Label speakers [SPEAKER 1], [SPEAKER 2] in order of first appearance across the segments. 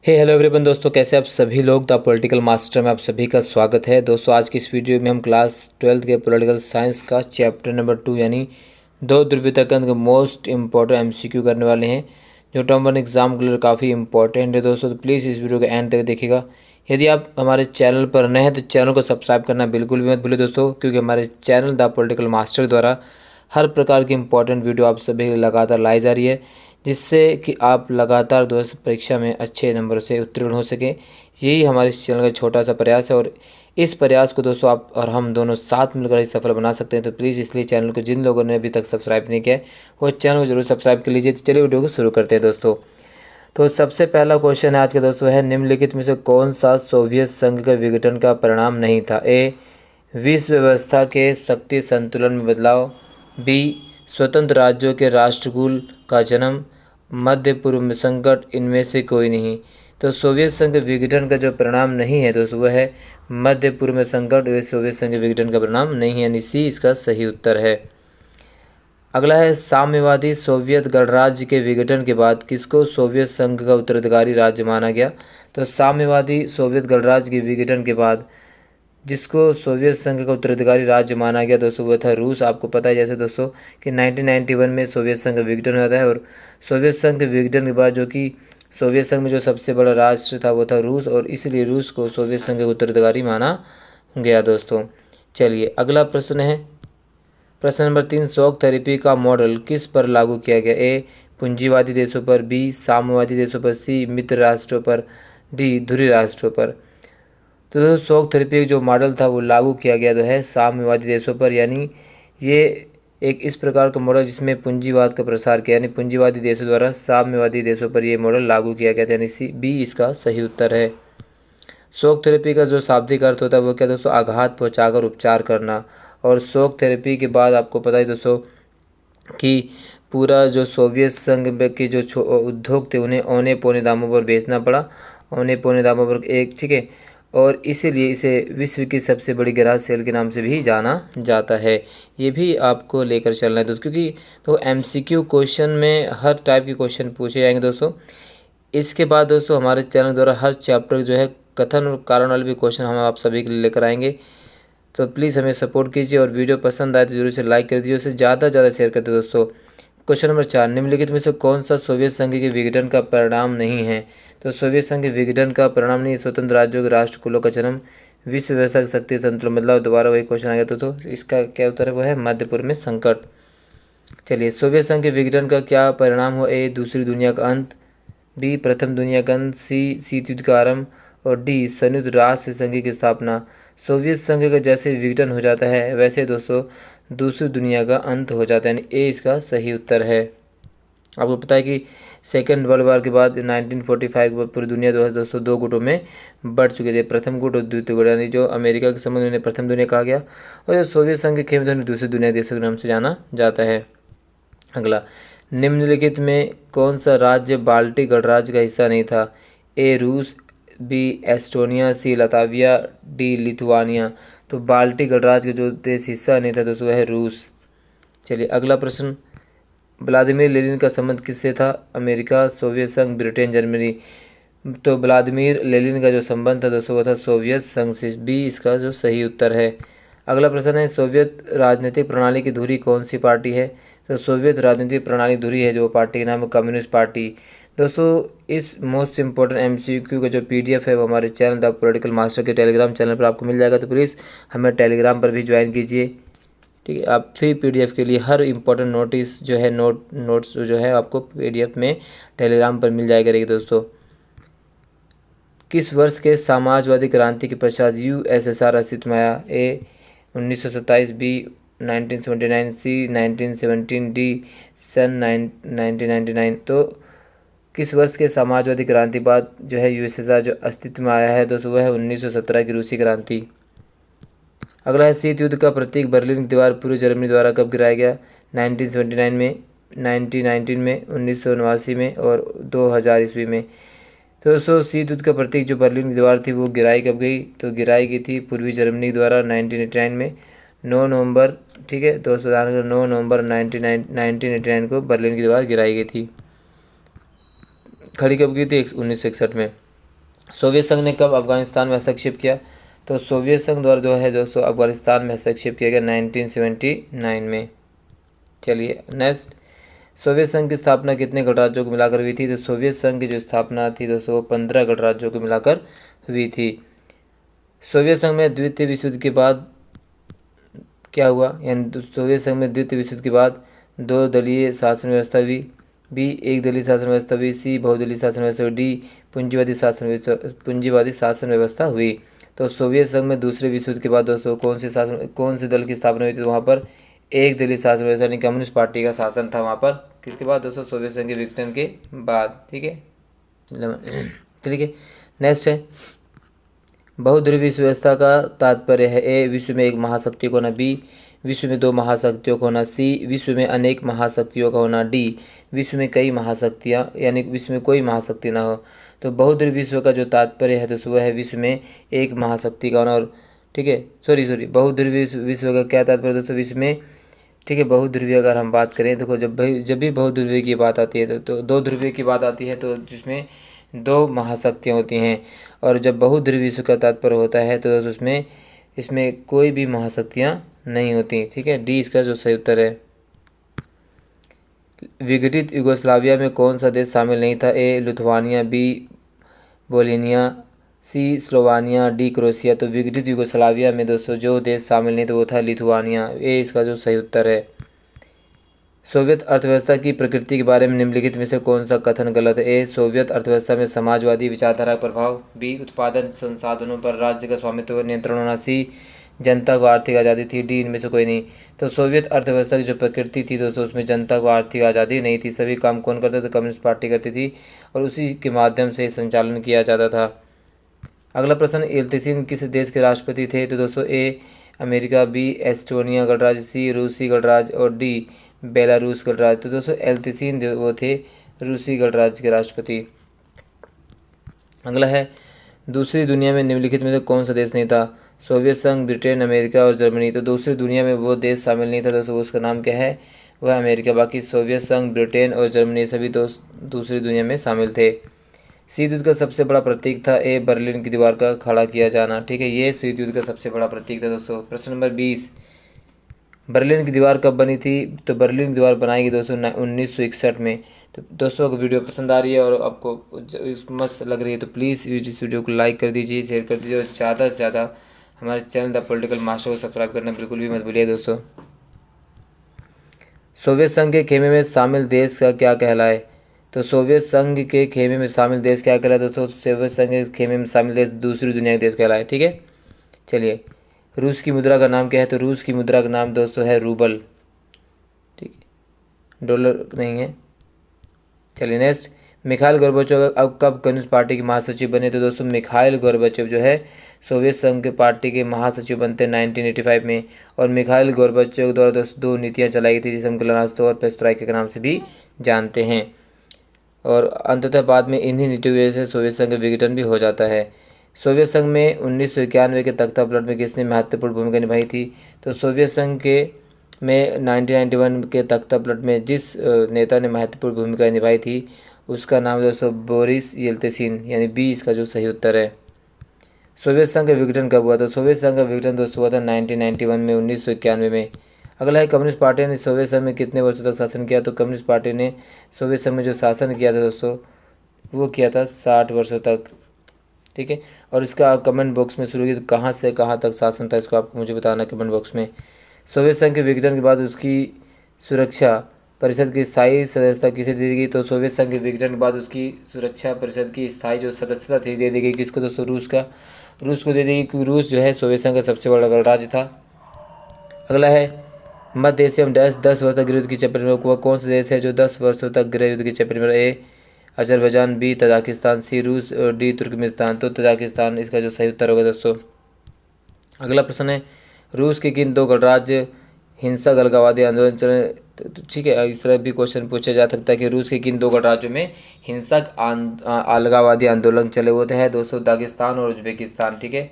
[SPEAKER 1] Hello everyone दोस्तों, कैसे आप सभी लोग। द पॉलिटिकल मास्टर में आप सभी का स्वागत है। दोस्तों आज की इस वीडियो में हम क्लास 12th के पॉलिटिकल साइंस का चैप्टर नंबर 2 यानी दो ध्रुवीयताकरण के मोस्ट इम्पॉर्टेंट एमसीक्यू करने वाले हैं, जो टर्म 1 एग्जाम के लिए काफ़ी इंपॉर्टेंट है दोस्तों। तो प्लीज़ इस वीडियो के एंड तक देखिएगा। यदि आप हमारे चैनल पर नए हैं तो चैनल को सब्सक्राइब करना बिल्कुल भी मत भूलिए दोस्तों, क्योंकि हमारे चैनल द पॉलिटिकल मास्टर द्वारा हर प्रकार की इंपॉर्टेंट वीडियो आप सभी लगातार लाई जा रही है, जिससे कि आप लगातार दोस्त परीक्षा में अच्छे नंबर से उत्तीर्ण हो सकें। यही हमारे इस चैनल का छोटा सा प्रयास है और इस प्रयास को दोस्तों आप और हम दोनों साथ मिलकर ही सफल बना सकते हैं। तो प्लीज़ इसलिए चैनल को जिन लोगों ने अभी तक सब्सक्राइब नहीं किया है वो चैनल को जरूर सब्सक्राइब कर लीजिए। तो चलिए वीडियो को शुरू करते हैं दोस्तों। तो सबसे पहला क्वेश्चन है आज का दोस्तों है, निम्नलिखित में से कौन सा सोवियत संघ के विघटन का परिणाम नहीं था। ए, विश्व व्यवस्था के शक्ति संतुलन में बदलाव। बी, स्वतंत्र राज्यों के राष्ट्रकुल का जन्म। मध्य पूर्व में संकट। इनमें से कोई नहीं। तो सोवियत संघ के विघटन का जो परिणाम नहीं है दोस्तों वह है मध्य पूर्व में संकट। वे सोवियत संघ के विघटन का परिणाम नहीं है, यानी सी इसका सही उत्तर है। अगला है, साम्यवादी सोवियत गणराज्य के विघटन के बाद किसको सोवियत संघ का उत्तराधिकारी राज्य माना गया। तो साम्यवादी सोवियत गणराज्य के विघटन के बाद जिसको सोवियत संघ का उत्तराधिकारी राज्य माना गया दोस्तों वह था रूस। आपको पता है जैसे दोस्तों कि 1991 में सोवियत संघ का विघटन हो जाता है और सोवियत संघ के विघटन के बाद जो कि सोवियत संघ में जो सबसे बड़ा राष्ट्र था वो था रूस, और इसलिए रूस को सोवियत संघ का उत्तराधिकारी माना गया दोस्तों। चलिए अगला प्रश्न है, प्रश्न नंबर 3, शॉक थेरेपी का मॉडल किस पर लागू किया गया। ए, पूंजीवादी देशों पर। बी, साम्यवादी देशों पर। सी, मित्र राष्ट्रों पर। डी, धुरी राष्ट्रों पर। तो दोस्तों शॉक थेरेपी जो मॉडल था वो लागू किया गया तो है साम्यवादी देशों पर, यानी ये एक इस प्रकार का मॉडल जिसमें पूंजीवाद का प्रसार किया, यानी पूंजीवादी देशों द्वारा साम्यवादी देशों पर ये मॉडल लागू किया गया था, यानी सी बी इसका सही उत्तर है। शॉक थेरेपी का जो शाब्दिक अर्थ होता है वो क्या दोस्तों, आघात पहुंचाकर उपचार करना। और शॉक थेरेपी के बाद आपको पता है दोस्तों कि पूरा जो सोवियत संघ के जो उद्योग थे उन्हें औने पौने दामों पर बेचना पड़ा, औने पौने दामों पर एक, ठीक है, और इसीलिए इसे विश्व की सबसे बड़ी ग्रास सेल के नाम से भी जाना जाता है। ये भी आपको लेकर चलना है दोस्तों, क्योंकि तो एमसीक्यू क्वेश्चन में हर टाइप के क्वेश्चन पूछे जाएंगे दोस्तों। इसके बाद दोस्तों हमारे चैनल द्वारा हर चैप्टर जो है कथन और कारण वाले भी क्वेश्चन हम आप सभी के लिए लेकर आएंगे। तो प्लीज़ हमें सपोर्ट कीजिए और वीडियो पसंद आए तो जरूर से लाइक कर दीजिए, उसे ज़्यादा से ज़्यादा शेयर करते दोस्तों। क्वेश्चन नंबर 4, निम्नलिखित में से कौन सा सोवियत संघ के विघटन का परिणाम नहीं है। तो सोवियत संघ के विघटन का परिणाम नहीं, स्वतंत्र राज्यों के राष्ट्रकुलों का जन्म, विश्व व्यवस्था की शक्ति संतुलन बदलाव। दोबारा वही क्वेश्चन आ गया तो इसका क्या उत्तर है, वो है मध्य पूर्व में संकट। चलिए, सोवियत संघ के विघटन का क्या परिणाम हुआ। ए, दूसरी दुनिया का अंत। बी, प्रथम दुनिया का अंत। सी, शीत युद्ध का आरंभ। और डी, संयुक्त राष्ट्र संघ की स्थापना। सोवियत संघ का जैसे विघटन हो जाता है वैसे दोस्तों दूसरी दुनिया का अंत हो जाता है, यानी ए इसका सही उत्तर है। आपको पता है कि सेकेंड वर्ल्ड वॉर के बाद 1945 के बाद पूरी दुनिया दोस्तों दो गुटों में बढ़ चुके थे, प्रथम गुट और द्वितीय गुट, यानी जो अमेरिका के संबंध उन्हें प्रथम दुनिया कहा गया और जो सोवियत संघ के खेमे थे दूसरी दुनिया देशों के नाम से जाना जाता है। अगला, निम्नलिखित में कौन सा राज्य बाल्टिक गणराज्य का हिस्सा नहीं था। ए, रूस। B, Estonia. C, Latvia. D, Lithuania. तो बाल्टिक गणराज्य का जो देश हिस्सा नहीं था दोस्तों वह है रूस। चलिए अगला प्रश्न, व्लादिमीर लेनिन का संबंध किससे था। अमेरिका, सोवियत संघ, ब्रिटेन, जर्मनी। तो व्लादिमीर लेनिन का जो संबंध था दोस्तों वो था सोवियत संघ से। बी इसका जो सही उत्तर है। अगला प्रश्न है, सोवियत राजनीतिक प्रणाली की धुरी कौन सी पार्टी है। तो सोवियत राजनीतिक प्रणाली धुरी है जो पार्टी का नाम है कम्युनिस्ट पार्टी। दोस्तों इस मोस्ट इंपॉर्टेंट एमसीक्यू का जो पीडीएफ है वो हमारे चैनल द पॉलिटिकल मास्टर के टेलीग्राम चैनल पर आपको मिल जाएगा, तो प्लीज़ हमें टेलीग्राम पर भी ज्वाइन कीजिए, ठीक है। आप फ्री पीडीएफ के लिए हर इंपॉर्टेंट नोटिस जो है नोट्स जो है आपको पीडीएफ में टेलीग्राम पर मिल जाएगा दोस्तों। किस वर्ष के समाजवादी क्रांति के पश्चात यूएसएसआर अस्तित्व में आया। ए, 1927। बी, 1979। सी, 1917। डी, सन 1999। तो किस वर्ष के समाजवादी क्रांति बाद जो है यूएसएसआर जो अस्तित्व में आया है दोस्तों वह है 1917 की रूसी क्रांति। अगला है, शीत युद्ध का प्रतीक बर्लिन की दीवार पूर्व जर्मनी द्वारा कब गिराया गया। 1979 में, 1919 में, 1989 में और 2000 ईस्वी में। तो दोस्तों शीत युद्ध का प्रतीक जो बर्लिन की दीवार थी वो गिराई कब गई, तो गिराई गई थी पूर्वी जर्मनी द्वारा 1989 में 9 नवंबर, ठीक है दोस्तों 9 नवंबर 1989 को बर्लिन की दीवार गिराई गई थी। खड़ी कब की थी, 1961 में। सोवियत संघ ने कब अफगानिस्तान में हस्तक्षेप किया? तो सोवियत संघ द्वारा जो है दोस्तों अफगानिस्तान में हस्तक्षेप किया गया 1979 में। चलिए नेक्स्ट, सोवियत संघ की स्थापना कितने गणराज्यों को मिलाकर हुई थी? तो सोवियत संघ की जो स्थापना थी दोस्तों वो 15 गणराज्यों को मिलाकर हुई थी। सोवियत संघ में द्वितीय विश्व युद्ध के बाद क्या हुआ? यानी सोवियत संघ में द्वितीय विश्व युद्ध के बाद 2 दलीय शासन व्यवस्था हुई, बी एक दलीय शासन व्यवस्था हुई, सी बहुदलीय शासन व्यवस्था हुई, डी पूंजीवादी शासन व्यवस्था हुई। तो सोवियत संघ में दूसरे विश्व युद्ध के बाद दोस्तों कौन से दल की स्थापना हुई थी? तो वहाँ पर एक दलीय शासन व्यवस्था यानी कम्युनिस्ट पार्टी का शासन था वहाँ पर। किसके बाद दोस्तों? सोवियत संघ के विघटन के बाद। ठीक है, ठीक है। नेक्स्ट है, बहुध्रुवी विश्व व्यवस्था का तात्पर्य है ए विश्व में एक महाशक्ति को होना, बी विश्व में 2 महाशक्तियों का होना, सी विश्व में अनेक महाशक्तियों का होना, डी विश्व में कई महाशक्तियाँ यानी विश्व में कोई महाशक्ति ना हो। तो बहुध्रुवी विश्व का जो तात्पर्य है तो वह है विश्व में एक महाशक्ति का होना। और ठीक है, सॉरी बहुध्रुवी विश्व का क्या तात्पर्य दोस्तों? विश्व में, ठीक है, बहुध्रुवीय अगर हम बात करें, देखो जब भी बहुध्रुवीय की बात आती है तो 2 ध्रुवीय की बात आती है तो जिसमें 2 महाशक्तियाँ होती हैं। और जब बहुध्रुवीय विश्व का तात्पर्य होता है तो उसमें इसमें कोई भी महाशक्तियाँ नहीं होती। ठीक है, डी इसका जो सही उत्तर है। विघटित यूगोस्लाविया में कौन सा देश शामिल नहीं था? ए लिथुआनिया, बी बोलिनिया, सी स्लोवानिया, डी क्रोएशिया। तो विघटित यूगोस्लाविया में दोस्तों जो देश शामिल नहीं था वो था लिथुआनिया। ए इसका जो सही उत्तर है। सोवियत अर्थव्यवस्था की प्रकृति के बारे में निम्नलिखित में से कौन सा कथन गलत है? ए सोवियत अर्थव्यवस्था में समाजवादी विचारधारा का प्रभाव, बी उत्पादन संसाधनों पर राज्य का स्वामित्व नियंत्रण होना, सी जनता को आर्थिक आज़ादी थी, डी इनमें से कोई नहीं। तो सोवियत अर्थव्यवस्था की जो प्रकृति थी दोस्तों उसमें जनता को आर्थिक आज़ादी नहीं थी, सभी काम कौन करते थे? कम्युनिस्ट पार्टी करती थी और उसी के माध्यम से संचालन किया जाता था। अगला प्रश्न, येल्त्सिन किस देश के राष्ट्रपति थे? तो दोस्तों ए अमेरिका, बी एस्टोनिया गणराज्य, सी रूसी गणराज्य और डी बेलारूस गणराज्य। तो दोस्तों येल्त्सिन जो वो थे रूसी गणराज्य के राष्ट्रपति। अगला है, दूसरी दुनिया में निम्नलिखित में से कौन सा देश नहीं था? सोवियत संघ, ब्रिटेन, अमेरिका और जर्मनी। तो दूसरी दुनिया में वो देश शामिल नहीं था दोस्तों, उसका नाम क्या है? वह अमेरिका। बाकी सोवियत संघ, ब्रिटेन और जर्मनी सभी दूसरी दुनिया में शामिल थे। शीत युद्ध का सबसे बड़ा प्रतीक था ए बर्लिन की दीवार का खड़ा किया जाना। ठीक है, ये शीत युद्ध का सबसे बड़ा प्रतीक था दोस्तों। प्रश्न नंबर 20, बर्लिन की दीवार कब बनी थी? तो बर्लिन की दीवार बनाई गई दोस्तों 1961 में। तो दोस्तों अगर वीडियो पसंद आ रही है और आपको मस्त लग रही है तो प्लीज़ इस वीडियो को लाइक कर दीजिए, शेयर कर दीजिए और ज़्यादा से ज़्यादा हमारे चैनल द पॉलिटिकल मास्टर को सब्सक्राइब करना बिल्कुल भी मत भूलिए दोस्तों। सोवियत संघ के खेमे में शामिल देश का क्या कहलाए? तो सोवियत संघ के खेमे में शामिल देश क्या कहलाए दोस्तों? सोवियत संघ के खेमे में शामिल देश दूसरी दुनिया के देश कहलाए। ठीक है, चलिए रूस की मुद्रा का नाम क्या है? तो रूस की मुद्रा का नाम दोस्तों है रूबल। ठीक है, डॉलर नहीं है। चलिए नेक्स्ट, मिखाइल गोर्बाचोव अब कब कम्युनिस्ट पार्टी के महासचिव बने? तो दोस्तों मिखाइल गोर्बाचोव जो है सोवियत संघ के पार्टी के महासचिव बनते हैं 1985 में। और मिखाइल गोर्बाचोव द्वारा दोस्तों 2 नीतियाँ चलाई गई थी जिसे हम ग्लास्ट और पेस्ट्रोइका के नाम से भी जानते हैं। और अंततः बाद में इन्हीं नीतियों की वजह से सोवियत संघ का विघटन भी हो जाता है। सोवियत संघ में 1991 के तख्ता पलट में किसने महत्वपूर्ण भूमिका निभाई थी? तो सोवियत संघ के में 1991 के तख्ता पलट में जिस नेता ने महत्वपूर्ण भूमिका निभाई थी उसका नाम दोस्तों बोरिस येल्त्सिन, यानी बी इसका जो सही उत्तर है। सोवियत संघ का विघटन कब हुआ? तो सोवियत संघ का विघटन दोस्तों हुआ था 1991 में, 1991 में। अगला है, कम्युनिस्ट पार्टी ने सोवियत संघ में कितने वर्षों तक शासन किया? तो कम्युनिस्ट पार्टी ने सोवियत संघ में जो शासन किया था दोस्तों वो किया था 60 वर्षों तक। ठीक है, और इसका कमेंट बॉक्स में शुरू की तो कहाँ से कहाँ तक शासन था इसको आपको मुझे बताना कमेंट बॉक्स में। सोवियत संघ के विघटन के बाद उसकी सुरक्षा परिषद की स्थायी सदस्यता किसे दे दी गई? तो सोवियत संघ के विघटन के बाद उसकी सुरक्षा परिषद की स्थायी जो सदस्यता थी दे दी गई किसको? दोस्तों रूस को दे दी गई, क्योंकि रूस जो है सोवियत संघ का सबसे बड़ा गणराज्य था। अगला है, मध्य एशिया में 10 वर्ष तक गृह युद्ध की चपेट में हुआ कौन सा देश है जो 10 वर्षों तक गृह युद्ध की चपेट में? ए अजरबैजान, बी तजाकिस्तान, सी रूस और डी तुर्कमेनिस्तान। तो तजाकिस्तान इसका जो सही उत्तर होगा दोस्तों। अगला प्रश्न है, रूस के किन 2 गणराज्य हिंसक अलगाववादी आंदोलन चले? ठीक है, इस तरह भी क्वेश्चन पूछा जा सकता है कि रूस के किन 2 गणराज्यों में हिंसक अलगाववादी आंदोलन चले? वो है दोस्तों दागिस्तान और उज्बेकिस्तान। ठीक है,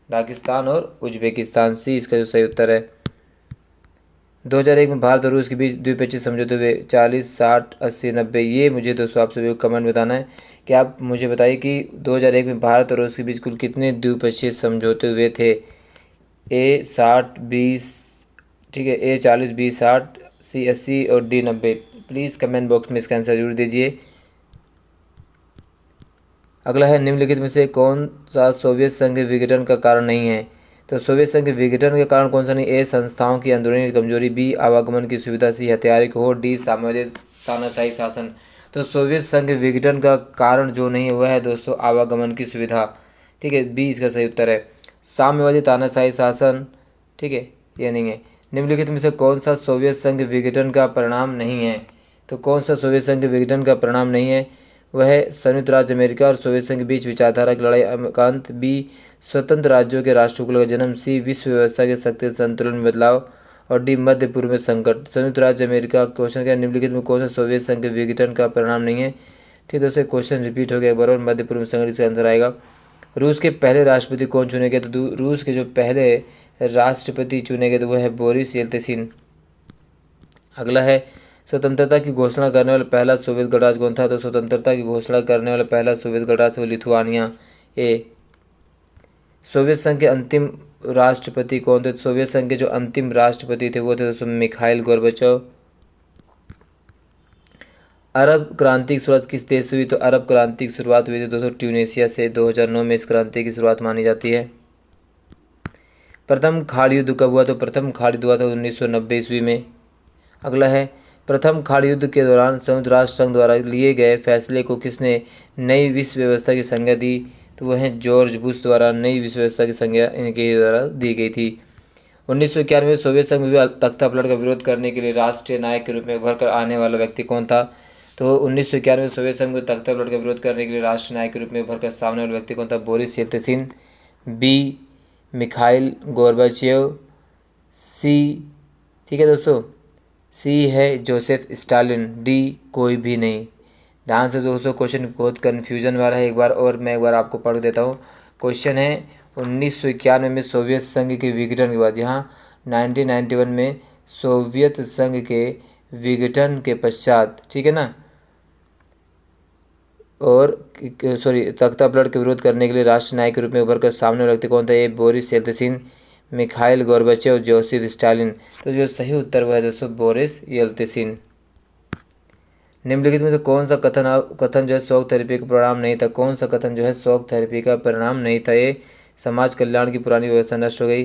[SPEAKER 1] दागिस्तान और उज्बेकिस्तान, सी इसका जो सही उत्तर है। 2001 में भारत और रूस के बीच द्विपक्षीय समझौते हुए 40, 60, 80, 90। ये मुझे दोस्तों आप सभी को कमेंट बताना है कि आप मुझे बताइए कि 2001 में भारत और रूस के बीच कुल कितने द्विपक्षीय समझौते हुए थे। ए 60, 20, ठीक है, ए 40, 20, 60, सी 80 और डी 90। प्लीज़ कमेंट बॉक्स में इसका आंसर जरूर दीजिए। अगला है, निम्नलिखित में से कौन सा सोवियत संघ के विघटन का कारण नहीं है। तो सोवियत संघ के विघटन के कारण कौन सा नहीं। ए संस्थाओं की अंदरूनी कमजोरी, बी आवागमन की सुविधा, सी हथियार हो, डी साम्यवादी तानाशाही शासन। तो सोवियत संघ के विघटन का कारण जो नहीं है वह है दोस्तों आवागमन की सुविधा। ठीक है, बी इसका सही उत्तर है। साम्यवादी तानाशाही शासन, ठीक है, ये नहीं है। निम्नलिखित में से कौन सा सोवियत संघ विघटन का परिणाम नहीं है। तो कौन सा सोवियत संघ विघटन का परिणाम नहीं है, वह है संयुक्त राज्य अमेरिका और सोवियत संघ के बीच विचारधारा की लड़ाई का अंत, बी स्वतंत्र राज्यों के राष्ट्रकुल का जन्म, सी विश्व व्यवस्था के शक्ति संतुलन में बदलाव और डी मध्य पूर्व में संकट। संयुक्त राज्य अमेरिका क्वेश्चन क्या, निम्नलिखित में कौन सा सोवियत संघ के विघटन का परिणाम नहीं है। ठीक है दोस्तों, क्वेश्चन रिपीट हो गया एक बार और, मध्य पूर्व में संकट इसका आंसर आएगा। रूस के पहले राष्ट्रपति कौन चुने गए। तो रूस के जो पहले राष्ट्रपति चुने गए तो वह है बोरिस येल्त्सिन। अगला है, स्वतंत्रता की घोषणा करने वाला पहला सोवियत गणराज्य कौन था। तो स्वतंत्रता की घोषणा करने वाला पहला सोवियत गणराज्य था लिथुआनिया। ए सोवियत संघ के अंतिम राष्ट्रपति कौन थे। सोवियत संघ के जो अंतिम राष्ट्रपति थे वो थे दोस्तों मिखाइल गोर्बाचोव। अरब क्रांति की शुरुआत किस देश से हुई। तो अरब क्रांति की शुरुआत हुई थी दोस्तों ट्यूनीशिया से। 2009 में इस क्रांति की शुरुआत मानी जाती है। प्रथम खाड़ी युद्ध कब हुआ। तो प्रथम खाड़ी युद्ध हुआ था 1990 ईस्वी में। अगला है, प्रथम खाड़ी युद्ध के दौरान संयुक्त राष्ट्र संघ द्वारा लिए गए फैसले को किसने नई विश्व व्यवस्था की संज्ञा दी। तो वह है जॉर्ज बुश द्वारा नई विश्व व्यवस्था की संज्ञा इनके द्वारा दी गई थी। 1991 में सोवियत संघ में तख्ता पलट का विरोध करने के लिए राष्ट्रीय नायक के रूप में उभर कर आने वाला व्यक्ति कौन था। तो 1991 में सोवियत संघ में तख्ता पलट का विरोध करने के लिए राष्ट्रीय नायक के रूप में उभर कर सामने वाला व्यक्ति कौन था। Boris Yeltsin, B Mikhail Gorbachev, C, ठीक है दोस्तों, सी है जोसेफ स्टालिन, डी कोई भी नहीं। ध्यान से दोस्तों, क्वेश्चन बहुत कन्फ्यूजन वाला है। एक बार आपको पढ़ देता हूँ। क्वेश्चन है 1991 में सोवियत संघ के विघटन के बाद, यहाँ 1991 में सोवियत संघ के विघटन के पश्चात, ठीक है ना, और सॉरी तख्ता पलट के विरोध करने के लिए राष्ट्रीय नायक के रूप में उभर कर सामने व्यक्ति कौन था। ये Boris Yeltsin, Mikhail Gorbachev, Joseph Stalin. तो जो सही उत्तर वह है दोस्तों बोरिस येल्त्सिन। निम्नलिखित में से कौन सा कथन जो है शॉक थेरेपी का परिणाम नहीं था। कौन सा कथन जो है शॉक थेरेपी का परिणाम नहीं था। ए समाज कल्याण की पुरानी व्यवस्था नष्ट हो गई,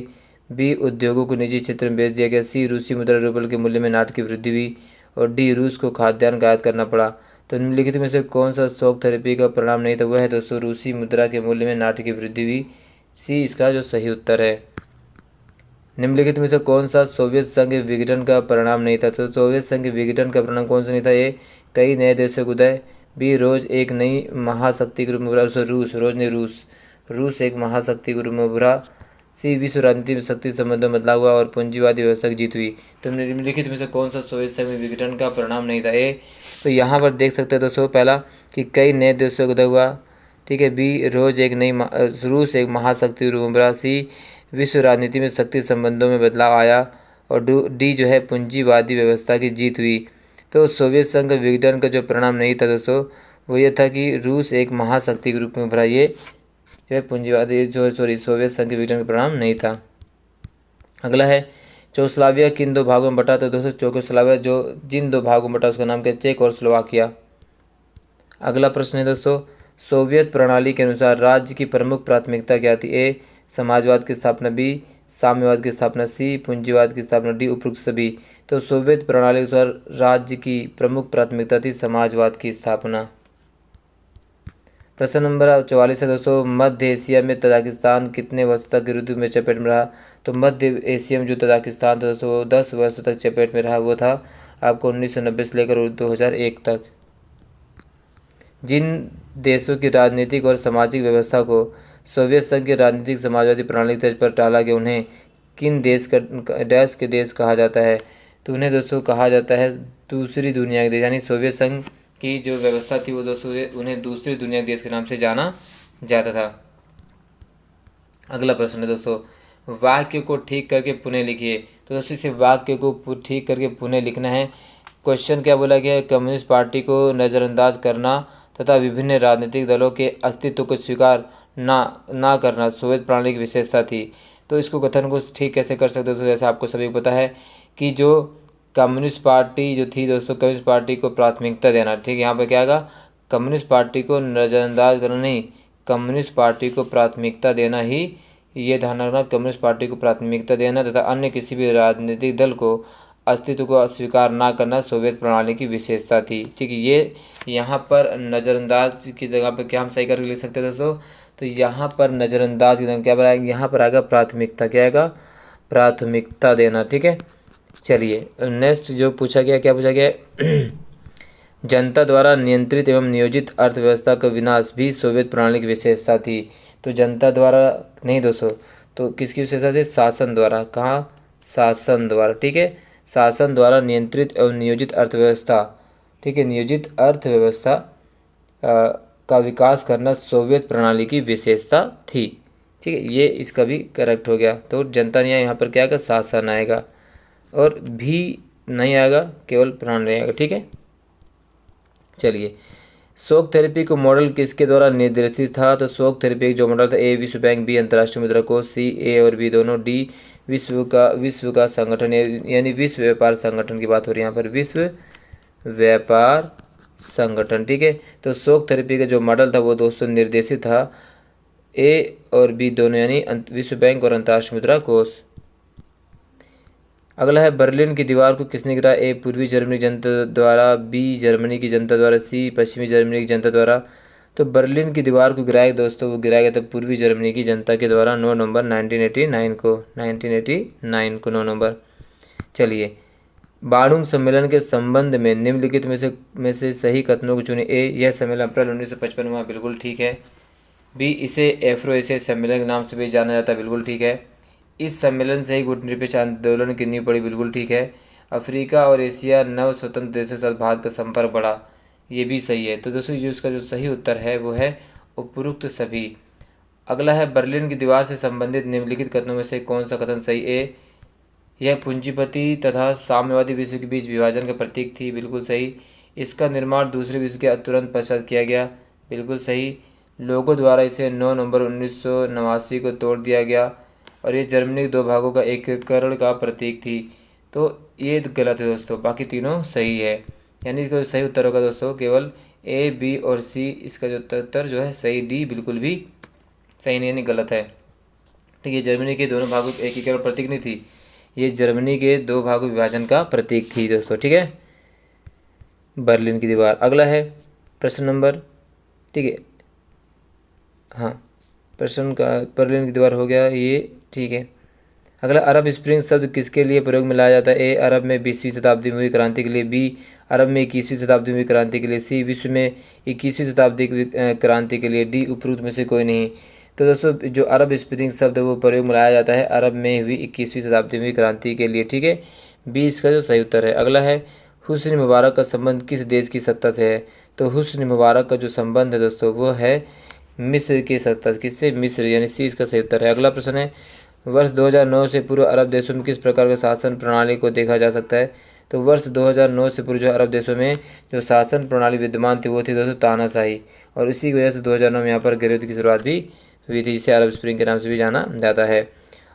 [SPEAKER 1] बी उद्योगों को निजी क्षेत्र में बेच दिया गया, सी रूसी मुद्रा रूबल के मूल्य में नाटकीय वृद्धि हुई और डी रूस को खाद्यान्न का आयात करना पड़ा। तो निम्नलिखित में से कौन सा शॉक थेरेपी का परिणाम नहीं था। वह है दोस्तों रूसी मुद्रा के मूल्य में नाटकीय वृद्धि हुई। सी इसका जो सही उत्तर है। निम्नलिखित में से कौन सा सोवियत संघ के विघटन का परिणाम नहीं था। तो सोवियत संघ के विघटन का परिणाम कौन सा नहीं था। ये कई नए देशों का उदय, बी रोज एक नई महाशक्ति के रूप में उभरा, रूस एक महाशक्ति के रूप में उभरा, सी विश्व राजनीति में शक्ति संबंधों में बदलाव हुआ और पूंजीवादी व्यवस्था की जीत हुई। तो निम्नलिखित में से कौन सा सोवियत संघ में विघटन का परिणाम नहीं था। ए तो यहाँ पर देख सकते हैं दोस्तों, पहला कि कई नए देशों का उदय हुआ, ठीक है, बी रोज एक नई रूस एक महाशक्ति के रूप में उभरा, सी विश्व राजनीति में शक्ति संबंधों में बदलाव आया और डी जो है पूंजीवादी व्यवस्था की जीत हुई। तो सोवियत संघ विघटन का जो परिणाम नहीं था दोस्तों वो ये था कि रूस एक महाशक्ति के रूप में उभरा। ये जो है पूंजीवादी सोवियत संघ के विघटन का परिणाम नहीं था। अगला है, चेकोस्लोवाकिया किन दो भागों में बटा। तो दोस्तों चेकोस्लोवाकिया जो जिन दो भागों में बटा उसका नाम क्या, चेक और स्लोवाकिया। अगला प्रश्न है दोस्तों, सोवियत प्रणाली के अनुसार राज्य की प्रमुख प्राथमिकता क्या थी। ए समाजवाद की स्थापना, बी साम्यवाद की स्थापना, सी पूंजीवाद की स्थापना, डी उपरोक्त सभी। तो सोवियत प्रणाली के अनुसार राज्य की प्रमुख प्राथमिकता थी समाजवाद की स्थापना। प्रश्न नंबर 44 है दोस्तों, मध्य एशिया में तजाकिस्तान कितने वर्षों तक युद्ध में चपेट में रहा। तो मध्य एशिया में जो तजाकिस्तान था दोस्तों 10 वर्षों तक चपेट में रहा, वो था आपको 1990 से लेकर 2001 तक। जिन देशों की राजनीतिक और सामाजिक व्यवस्था को सोवियत संघ की राजनीतिक समाजवादी प्रणाली की तर्ज पर टाला गया, उन्हें किन देश के देश कहा जाता है। तो उन्हें दोस्तों कहा जाता है दूसरी दुनिया के देश, यानी सोवियत संघ की जो व्यवस्था थी वो दोस्तों उन्हें दूसरी दुनिया के देश के नाम से जाना जाता था। अगला प्रश्न है दोस्तों, वाक्य को ठीक करके पुनः लिखिए। तो दोस्तों इसे वाक्य को ठीक करके पुनः लिखना है। क्वेश्चन क्या बोला गया है, कम्युनिस्ट पार्टी को नज़रअंदाज करना तथा विभिन्न राजनीतिक दलों के अस्तित्व को स्वीकार ना करना सोवियत प्रणाली की विशेषता थी। तो इसको कथन को ठीक कैसे कर सकते हो दोस्तों, जैसे आपको सभी को पता है कि जो कम्युनिस्ट पार्टी जो थी दोस्तों, कम्युनिस्ट पार्टी को प्राथमिकता देना, ठीक, यहाँ पर क्या आएगा, कम्युनिस्ट पार्टी को नज़रअंदाज करना नहीं, कम्युनिस्ट पार्टी को प्राथमिकता देना ही, ये ध्यान रखना, कम्युनिस्ट पार्टी को प्राथमिकता देना तथा अन्य किसी भी राजनीतिक दल को अस्तित्व को अस्वीकार ना करना सोवियत प्रणाली की विशेषता थी। ठीक है, ये यहाँ पर नज़रअंदाज की जगह पर क्या हम सही करके लिख सकते हैं दोस्तों, तो यहाँ पर नज़रअंदाज की जगह क्या बनाएंगे, यहाँ पर आएगा प्राथमिकता, क्या आएगा, प्राथमिकता देना। ठीक है, चलिए नेक्स्ट जो पूछा गया, क्या पूछा गया जनता द्वारा नियंत्रित एवं नियोजित अर्थव्यवस्था का विनाश भी सोवियत प्रणाली की विशेषता थी। तो जनता द्वारा नहीं दोस्तों, तो किसकी विशेषता थी, शासन द्वारा, कहाँ, शासन द्वारा। ठीक है, शासन द्वारा नियंत्रित एवं नियोजित अर्थव्यवस्था, ठीक है, नियोजित अर्थव्यवस्था का विकास करना सोवियत प्रणाली की विशेषता थी। ठीक है, ये इसका भी करेक्ट हो गया। तो जनता नहीं आया, यहाँ पर क्या आएगा, शासन आएगा, और भी नहीं आएगा, केवल प्रणाली आएगा। ठीक है, चलिए शॉक थेरेपी को मॉडल किसके द्वारा निर्देशित था, तो शॉक थेरेपी जो मॉडल था, ए विश्व बैंक, बी अंतर्राष्ट्रीय मुद्रा कोष, सी ए और बी दोनों, डी विश्व का संगठन यानी विश्व व्यापार संगठन की बात हो रही है यहाँ पर, विश्व व्यापार संगठन। ठीक है, तो शॉक थेरेपी का जो मॉडल था वो दोस्तों निर्देशित था ए और बी दोनों यानी विश्व बैंक और अंतर्राष्ट्रीय मुद्रा कोष। अगला है बर्लिन की दीवार को किसने गिराया, ए पूर्वी जर्मनी की जनता द्वारा, बी जर्मनी की जनता द्वारा, सी पश्चिमी जर्मनी की जनता द्वारा। तो बर्लिन की दीवार को गिराया दोस्तों, वो गिराया गया था पूर्वी जर्मनी की जनता के द्वारा 9 नवंबर 1989 को 9 नवंबर। चलिए बार्डुंग सम्मेलन के संबंध में निम्नलिखित में से सही कथनों को चुने। ए यह सम्मेलन अप्रैल 1955 में हुआ, बिल्कुल ठीक है। बी इसे एफ्रो एशियाई सम्मेलन के नाम से भी जाना जाता है, बिल्कुल ठीक है। इस सम्मेलन से ही गुटनिरपेक्ष आंदोलन की नींव पड़ी, बिल्कुल ठीक है। अफ्रीका और एशिया नव स्वतंत्र देशों के साथ भारत का संपर्क बढ़ा, ये भी सही है। तो दोस्तों जो इसका जो सही उत्तर है वो है उपरोक्त सभी। अगला है बर्लिन की दीवार से संबंधित निम्नलिखित कथनों में से कौन सा कथन सही। ए यह पूंजीपति तथा साम्यवादी विश्व के बीच विभाजन का प्रतीक थी, बिल्कुल सही। इसका निर्माण दूसरे विश्व के तुरंत पश्चात किया गया, बिल्कुल सही। लोगों द्वारा इसे 9 नवंबर 1989 को तोड़ दिया गया और ये जर्मनी के 2 भागों का एकीकरण का प्रतीक थी। तो ये गलत है दोस्तों, बाकी तीनों सही है। यानी इसका सही उत्तर होगा दोस्तों केवल ए, बी और सी। इसका जो उत्तर जो है सही, डी बिल्कुल भी सही नहीं, यानी गलत है। ठीक है, जर्मनी के दोनों भागों के एकीकरण प्रतीक नहीं थी, ये जर्मनी के 2 भागों विभाजन का प्रतीक थी दोस्तों। ठीक है, बर्लिन की दीवार। अगला है प्रश्न नंबर, ठीक है, हाँ प्रश्न का बर्लिन की दीवार हो गया ये, ठीक है। अगला अरब स्प्रिंग शब्द किसके लिए प्रयोग में लाया जाता है। ए अरब में 20वीं शताब्दी में हुई क्रांति के लिए, बी अरब में 21वीं शताब्दी में हुई क्रांति के लिए, सी विश्व में 21वीं शताब्दी की क्रांति के लिए, डी उपरोक्त में से कोई नहीं। तो दोस्तों जो अरब स्प्रिंग शब्द है वो प्रयोग में लाया जाता है अरब में हुई 21वीं शताब्दी में हुई क्रांति के लिए। ठीक है, बी इसका जो सही उत्तर है। अगला है हुस्न मुबारक का संबंध किस देश की सत्ता से है। तो हुस्न मुबारक का जो संबंध है दोस्तों वो है मिस्र की सत्ता, किससे, मिस्र, यानी सी इसका सही उत्तर है। अगला प्रश्न है वर्ष 2009 से पूर्व अरब देशों में किस प्रकार का शासन प्रणाली को देखा जा सकता है। तो वर्ष 2009 से पूर्व जो अरब देशों में जो शासन प्रणाली विद्यमान थी वो थी दोस्तों तानाशाही, और इसी की वजह से 2009 में यहाँ पर गृह युद्ध की शुरुआत भी हुई थी, जिसे अरब स्प्रिंग के नाम से भी जाना जाता है।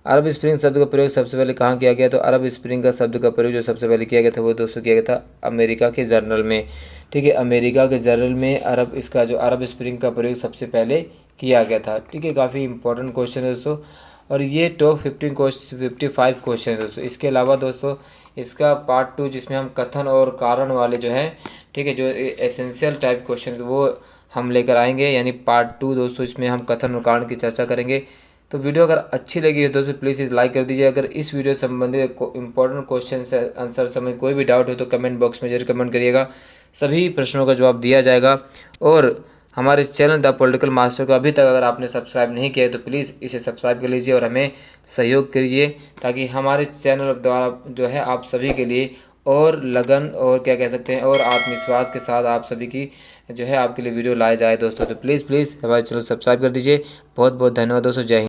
[SPEAKER 1] अरब स्प्रिंग शब्द का प्रयोग सबसे पहले कहाँ किया गया। तो अरब स्प्रिंग का शब्द का प्रयोग जो सबसे पहले किया गया था वो दोस्तों किया गया था अमेरिका के जर्नल में। ठीक है, अमेरिका के जर्नल में इसका जो अरब स्प्रिंग का प्रयोग सबसे पहले किया गया था। ठीक है, काफ़ी इंपॉर्टेंट क्वेश्चन है दोस्तों, और ये टॉप 55 क्वेश्चन है दोस्तों। इसके अलावा दोस्तों इसका पार्ट 2 जिसमें हम कथन और कारण वाले जो हैं, ठीक है, जो एसेंशियल टाइप क्वेश्चन वो हम लेकर आएंगे, यानी पार्ट 2 दोस्तों, इसमें हम कथन और कारण की चर्चा करेंगे। तो वीडियो अगर अच्छी लगी है दोस्तों प्लीज़ इसे लाइक कर दीजिए। अगर इस वीडियो से संबंधित इंपॉर्टेंट क्वेश्चन से आंसर समझ कोई भी डाउट हो तो कमेंट बॉक्स में जरूर कमेंट करिएगा, सभी प्रश्नों का जवाब दिया जाएगा। और हमारे चैनल द पॉलिटिकल मास्टर को अभी तक अगर आपने सब्सक्राइब नहीं किया है तो प्लीज़ इसे सब्सक्राइब कर लीजिए और हमें सहयोग कीजिए, ताकि हमारे चैनल द्वारा जो है आप सभी के लिए और लगन और क्या कह सकते हैं और आत्मविश्वास के साथ आप सभी की जो है आपके लिए वीडियो लाए जाए दोस्तों। तो प्लीज़ हमारे चैनल सब्सक्राइब कर दीजिए। बहुत बहुत धन्यवाद दोस्तों, जय हिंद।